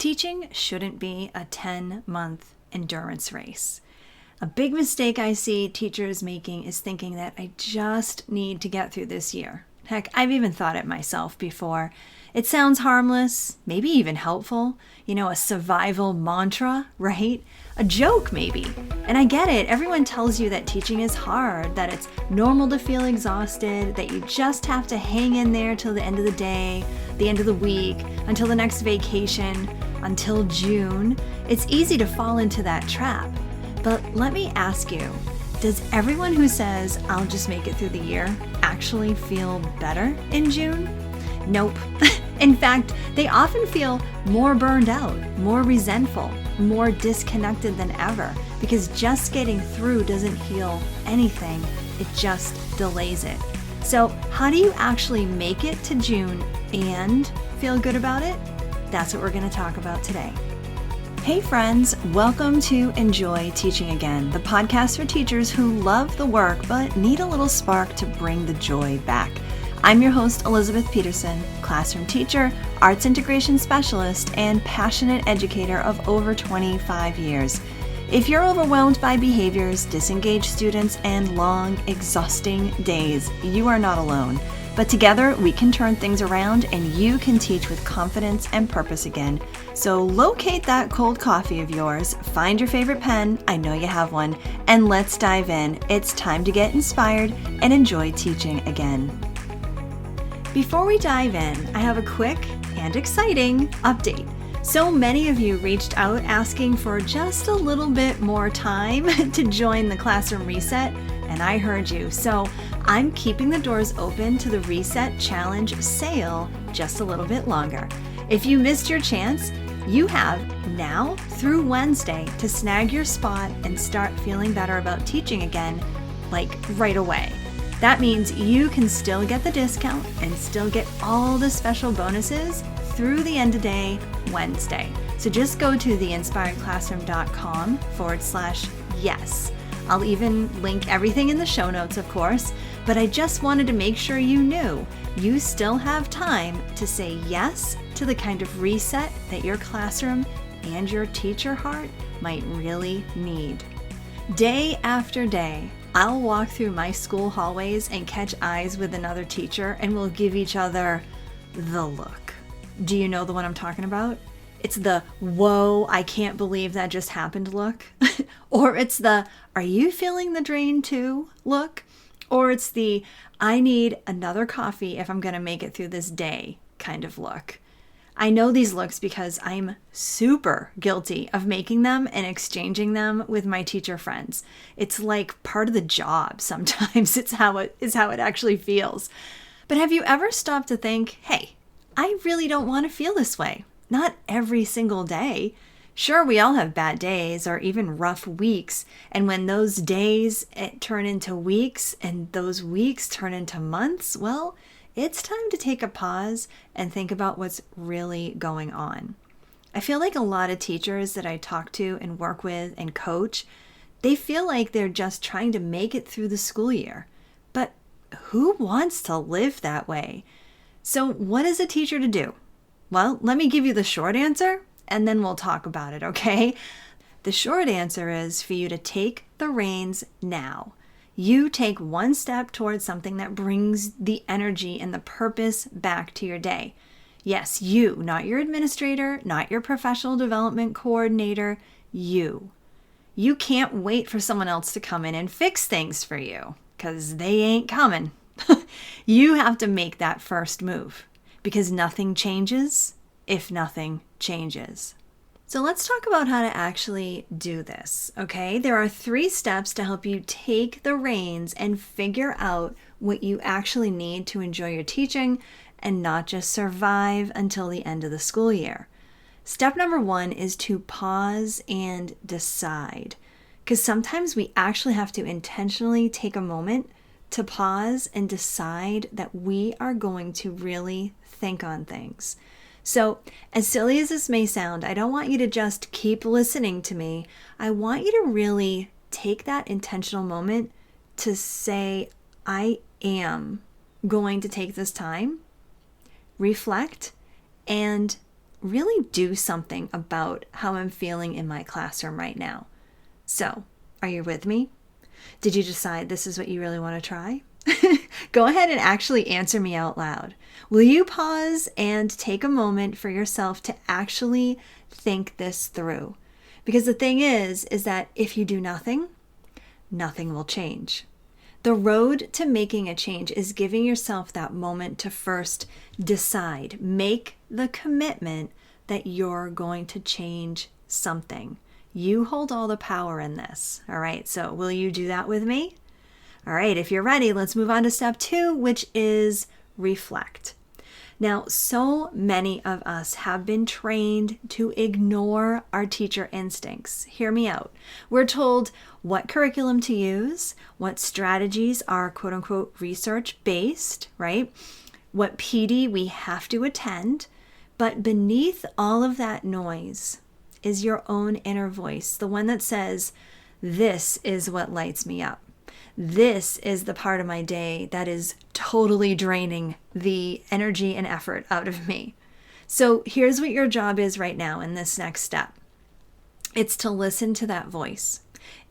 Teaching shouldn't be a 10-month endurance race. A big mistake I see teachers making is thinking that I just need to get through this year. Heck, I've even thought it myself before. It sounds harmless, maybe even helpful, a survival mantra, right? A joke maybe. And I get it, everyone tells you that teaching is hard, that it's normal to feel exhausted, that you just have to hang in there till the end of the day, the end of the week, until the next vacation, until June. It's easy to fall into that trap. But let me ask you, does everyone who says, I'll just make it through the year, actually feel better in June? Nope. In fact, they often feel more burned out, more resentful, more disconnected than ever, because just getting through doesn't heal anything. It just delays it. So how do you actually make it to June and feel good about it? That's what we're going to talk about today. Hey friends, welcome to Enjoy Teaching Again, the podcast for teachers who love the work but need a little spark to bring the joy back. I'm your host, Elizabeth Peterson, classroom teacher, arts integration specialist, and passionate educator of over 25 years. If you're overwhelmed by behaviors, disengaged students, and long, exhausting days, you are not alone. But together, we can turn things around and you can teach with confidence and purpose again. So locate that cold coffee of yours, find your favorite pen, I know you have one, and let's dive in. It's time to get inspired and enjoy teaching again. Before we dive in, I have a quick and exciting update. So many of you reached out asking for just a little bit more time to join the Classroom Reset, and I heard you. So I'm keeping the doors open to the Reset Challenge sale just a little bit longer. If you missed your chance, you have now through Wednesday to snag your spot and start feeling better about teaching again, like right away. That means you can still get the discount and still get all the special bonuses through the end of day Wednesday. So just go to theinspiredclassroom.com/yes. I'll even link everything in the show notes, of course, but I just wanted to make sure you knew you still have time to say yes to the kind of reset that your classroom and your teacher heart might really need. Day after day, I'll walk through my school hallways and catch eyes with another teacher, and we'll give each other the look. Do you know the one I'm talking about? It's the, whoa, I can't believe that just happened look. Or it's the, are you feeling the drain too look? Or it's the, I need another coffee if I'm going to make it through this day kind of look. I know these looks because I'm super guilty of making them and exchanging them with my teacher friends. It's like part of the job sometimes. It's how it actually feels. But have you ever stopped to think, hey, I really don't want to feel this way. Not every single day. Sure, we all have bad days or even rough weeks. And when those days turn into weeks and those weeks turn into months, well, it's time to take a pause and think about what's really going on. I feel like a lot of teachers that I talk to and work with and coach, they feel like they're just trying to make it through the school year. But who wants to live that way? So what is a teacher to do? Well, let me give you the short answer and then we'll talk about it, okay? The short answer is for you to take the reins now. You take one step towards something that brings the energy and the purpose back to your day. Yes, you, not your administrator, not your professional development coordinator, you. You can't wait for someone else to come in and fix things for you because they ain't coming. You have to make that first move because nothing changes if nothing changes. So let's talk about how to actually do this, okay? There are 3 steps to help you take the reins and figure out what you actually need to enjoy your teaching and not just survive until the end of the school year. Step number 1 is to pause and decide, because sometimes we actually have to intentionally take a moment to pause and decide that we are going to really think on things. So, as silly as this may sound, I don't want you to just keep listening to me. I want you to really take that intentional moment to say, I am going to take this time, reflect, and really do something about how I'm feeling in my classroom right now. So, are you with me? Did you decide this is what you really want to try? Go ahead and actually answer me out loud. Will you pause and take a moment for yourself to actually think this through? Because the thing is that if you do nothing, nothing will change. The road to making a change is giving yourself that moment to first decide, make the commitment that you're going to change something. You hold all the power in this. All right, so will you do that with me? All right, if you're ready, let's move on to step 2, which is reflect. Now, so many of us have been trained to ignore our teacher instincts. Hear me out. We're told what curriculum to use, what strategies are quote unquote research based, right? What PD we have to attend. But beneath all of that noise is your own inner voice, the one that says, this is what lights me up. This is the part of my day that is totally draining the energy and effort out of me. So here's what your job is right now in this next step. It's to listen to that voice.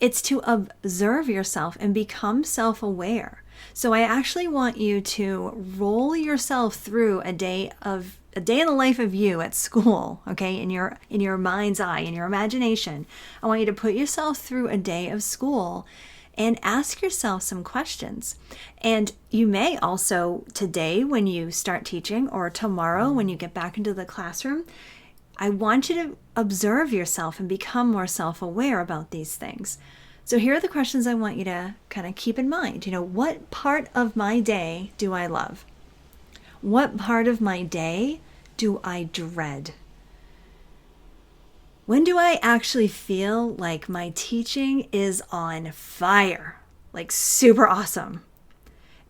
It's to observe yourself and become self-aware. So I actually want you to roll yourself through a day in the life of you at school, okay? In your mind's eye, in your imagination. I want you to put yourself through a day of school and ask yourself some questions. And you may also today when you start teaching or tomorrow when you get back into the classroom, I want you to observe yourself and become more self-aware about these things. So here are the questions I want you to kind of keep in mind. What part of my day do I love? What part of my day do I dread? When do I actually feel like my teaching is on fire, like super awesome?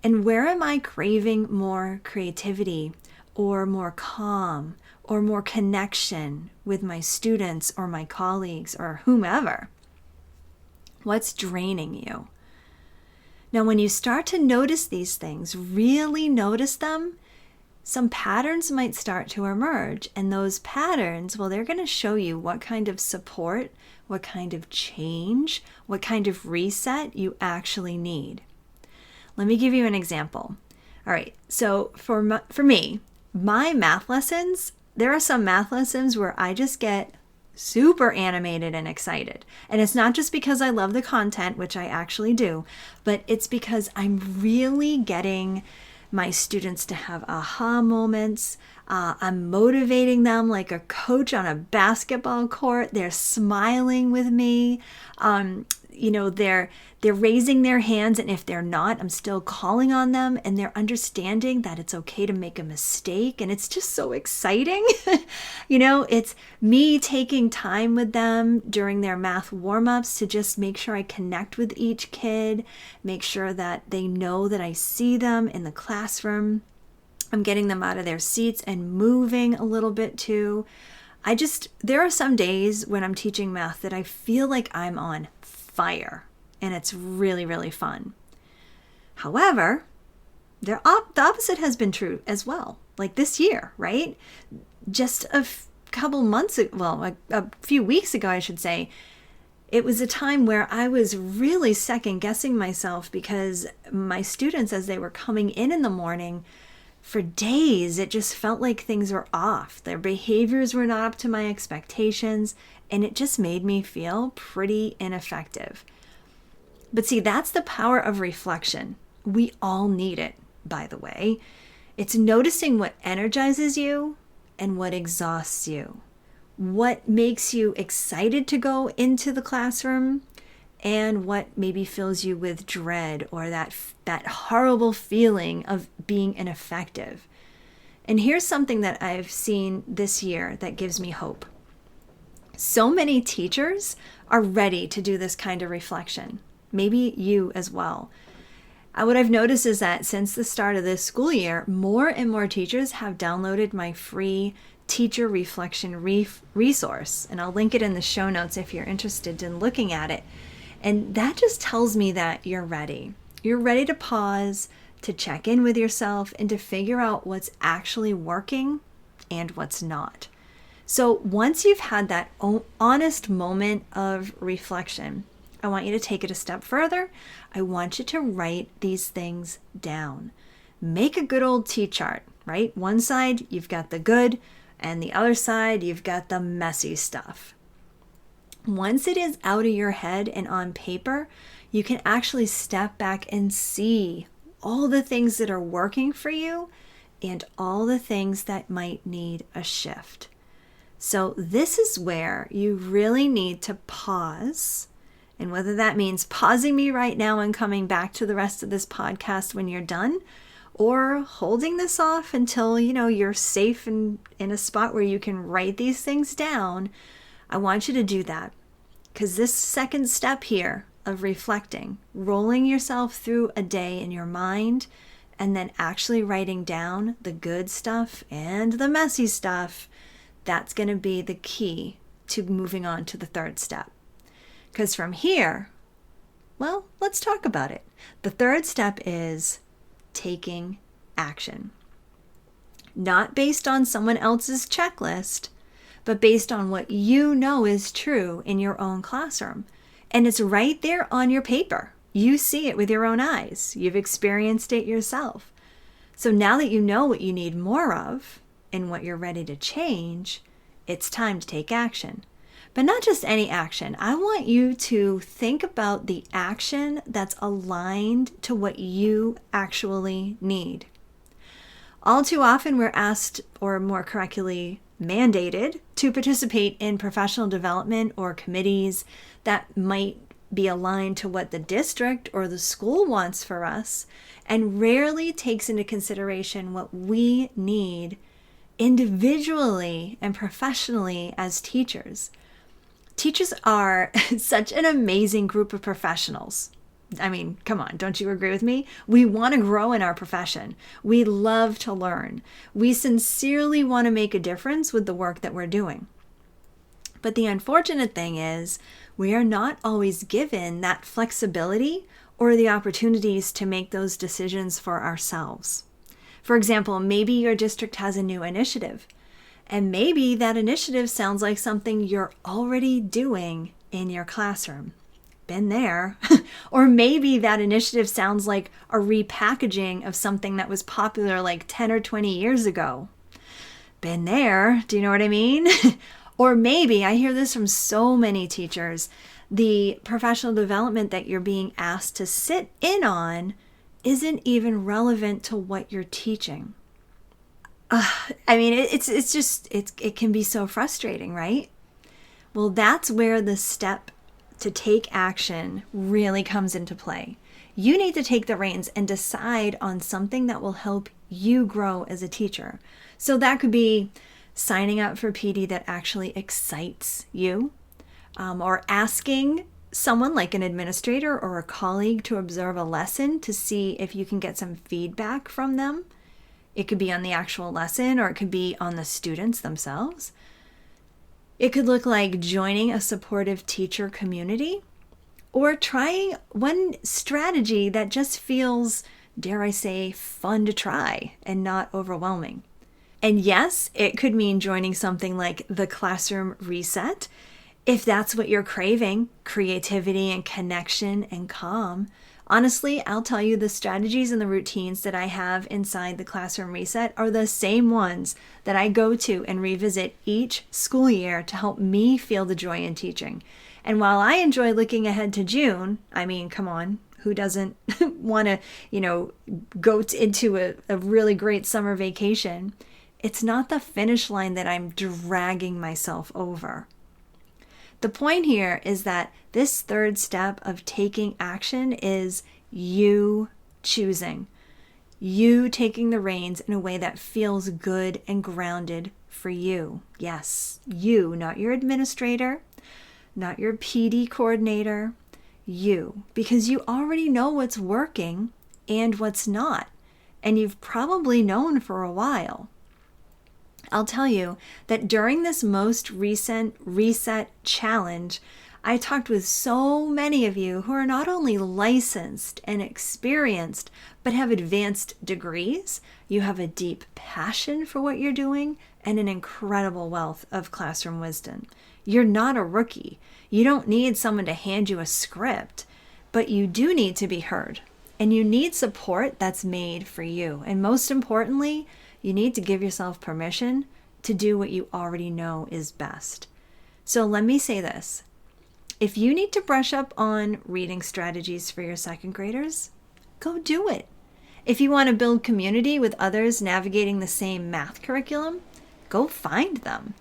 And where am I craving more creativity or more calm or more connection with my students or my colleagues or whomever? What's draining you? Now, when you start to notice these things, really notice them, some patterns might start to emerge. And those patterns, well, they're going to show you what kind of support, what kind of change, what kind of reset you actually need. Let me give you an example. All right, so for me, my math lessons, there are some math lessons where I just get super animated and excited. And it's not just because I love the content, which I actually do, but it's because I'm really getting my students to have aha moments. I'm motivating them like a coach on a basketball court. They're smiling with me. They're raising their hands, and if they're not, I'm still calling on them, and they're understanding that it's okay to make a mistake, and it's just so exciting. It's me taking time with them during their math warm-ups to just make sure I connect with each kid, make sure that they know that I see them in the classroom. I'm getting them out of their seats and moving a little bit too. There are some days when I'm teaching math that I feel like I'm on fire, and it's really, really fun. However, the opposite has been true as well. Like this year, right? Just a few weeks ago, I should say, it was a time where I was really second guessing myself because my students, as they were coming in the morning, for days, it just felt like things were off. Their behaviors were not up to my expectations, and it just made me feel pretty ineffective. But see, that's the power of reflection. We all need it, by the way. It's noticing what energizes you and what exhausts you. What makes you excited to go into the classroom and what maybe fills you with dread or that horrible feeling of being ineffective. And here's something that I've seen this year that gives me hope. So many teachers are ready to do this kind of reflection. Maybe you as well. What I've noticed is that since the start of this school year, more and more teachers have downloaded my free teacher reflection resource. And I'll link it in the show notes if you're interested in looking at it. And that just tells me that you're ready. You're ready to pause, to check in with yourself, and to figure out what's actually working and what's not. So once you've had that honest moment of reflection, I want you to take it a step further. I want you to write these things down. Make a good old T-chart, right? One side, you've got the good, and the other side, you've got the messy stuff. Once it is out of your head and on paper, you can actually step back and see all the things that are working for you and all the things that might need a shift. So this is where you really need to pause. And whether that means pausing me right now and coming back to the rest of this podcast when you're done, or holding this off until, you're safe and in a spot where you can write these things down, I want you to do that. Because this second step here of reflecting, rolling yourself through a day in your mind, and then actually writing down the good stuff and the messy stuff, that's going to be the key to moving on to the third step. Because from here, well, let's talk about it. The third step is taking action. Not based on someone else's checklist, but based on what you know is true in your own classroom. And it's right there on your paper. You see it with your own eyes. You've experienced it yourself. So now that you know what you need more of and what you're ready to change, it's time to take action. But not just any action. I want you to think about the action that's aligned to what you actually need. All too often we're asked, or more correctly, mandated to participate in professional development or committees that might be aligned to what the district or the school wants for us, and rarely takes into consideration what we need individually and professionally as teachers. Teachers are such an amazing group of professionals. I mean, come on, don't you agree with me? We want to grow in our profession. We love to learn. We sincerely want to make a difference with the work that we're doing. But the unfortunate thing is, we are not always given that flexibility or the opportunities to make those decisions for ourselves. For example, maybe your district has a new initiative, and maybe that initiative sounds like something you're already doing in your classroom. Been there. Or maybe that initiative sounds like a repackaging of something that was popular like 10 or 20 years ago. Been there. Do you know what I mean? Or maybe, I hear this from so many teachers, the professional development that you're being asked to sit in on isn't even relevant to what you're teaching. I mean, it can be so frustrating, right? Well, that's where the step to take action really comes into play. You need to take the reins and decide on something that will help you grow as a teacher. So that could be signing up for PD that actually excites you, or asking someone like an administrator or a colleague to observe a lesson to see if you can get some feedback from them. It could be on the actual lesson, or it could be on the students themselves. It could look like joining a supportive teacher community, or trying one strategy that just feels, dare I say, fun to try and not overwhelming. And yes, it could mean joining something like the Classroom Reset, if that's what you're craving, creativity and connection and calm. Honestly, I'll tell you, the strategies and the routines that I have inside the Classroom Reset are the same ones that I go to and revisit each school year to help me feel the joy in teaching. And while I enjoy looking ahead to June, I mean, come on, who doesn't want to, go into a really great summer vacation? It's not the finish line that I'm dragging myself over. The point here is that this third step of taking action is you choosing. You taking the reins in a way that feels good and grounded for you. Yes, you, not your administrator, not your PD coordinator, you. Because you already know what's working and what's not. And you've probably known for a while. I'll tell you that during this most recent reset challenge, I talked with so many of you who are not only licensed and experienced, but have advanced degrees. You have a deep passion for what you're doing, and an incredible wealth of classroom wisdom. You're not a rookie. You don't need someone to hand you a script, but you do need to be heard. And you need support that's made for you. And most importantly, you need to give yourself permission to do what you already know is best. So let me say this. If you need to brush up on reading strategies for your second graders, go do it. If you want to build community with others navigating the same math curriculum, go find them.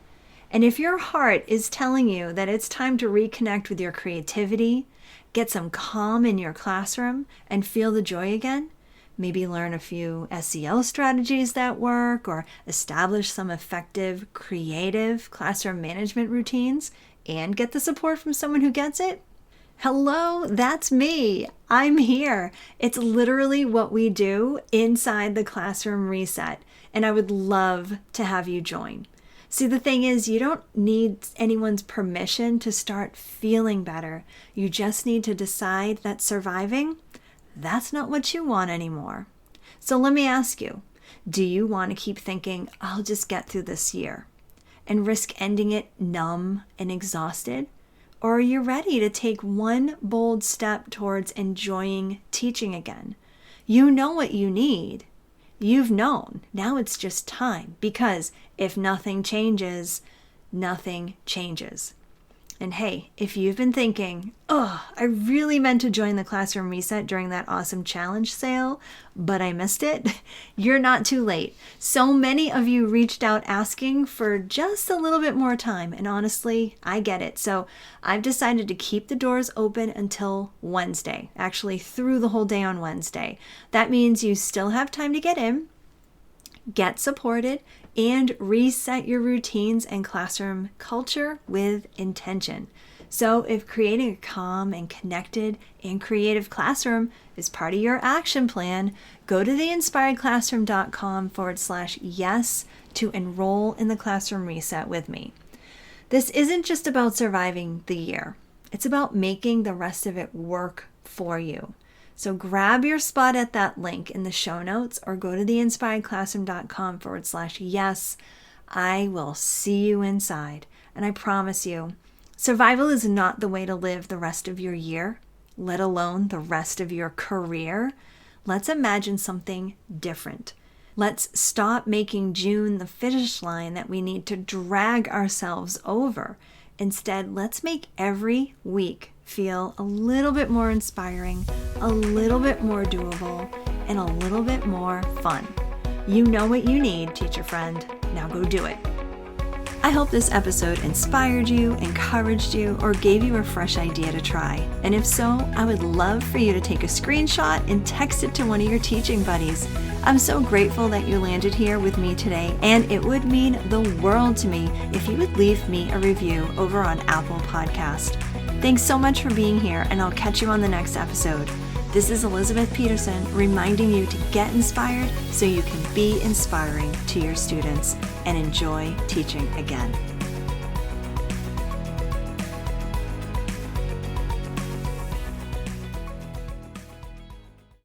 And if your heart is telling you that it's time to reconnect with your creativity, get some calm in your classroom, and feel the joy again, maybe learn a few SEL strategies that work, or establish some effective, creative classroom management routines, and get the support from someone who gets it, hello, that's me. I'm here. It's literally what we do inside the Classroom Reset, and I would love to have you join. See, the thing is, you don't need anyone's permission to start feeling better. You just need to decide that surviving, that's not what you want anymore. So let me ask you, do you want to keep thinking, I'll just get through this year, and risk ending it numb and exhausted? Or are you ready to take one bold step towards enjoying teaching again? You know what you need. You've known. Now it's just time, because if nothing changes, nothing changes. And hey, if you've been thinking, I really meant to join the Classroom Reset during that awesome challenge sale, but I missed it, you're not too late. So many of you reached out asking for just a little bit more time, and honestly, I get it. So I've decided to keep the doors open until Wednesday, actually through the whole day on Wednesday. That means you still have time to get in, get supported, and reset your routines and classroom culture with intention. So if creating a calm and connected and creative classroom is part of your action plan, go to theinspiredclassroom.com/yes to enroll in the Classroom Reset with me. This isn't just about surviving the year. It's about making the rest of it work for you. So grab your spot at that link in the show notes, or go to theinspiredclassroom.com/yes. I will see you inside. And I promise you, survival is not the way to live the rest of your year, let alone the rest of your career. Let's imagine something different. Let's stop making June the finish line that we need to drag ourselves over. Instead, let's make every week feel a little bit more inspiring, a little bit more doable, and a little bit more fun. You know what you need, teacher friend. Now go do it. I hope this episode inspired you, encouraged you, or gave you a fresh idea to try. And if so, I would love for you to take a screenshot and text it to one of your teaching buddies. I'm so grateful that you landed here with me today, and it would mean the world to me if you would leave me a review over on Apple Podcast. Thanks so much for being here, and I'll catch you on the next episode. This is Elizabeth Peterson reminding you to get inspired so you can be inspiring to your students and enjoy teaching again.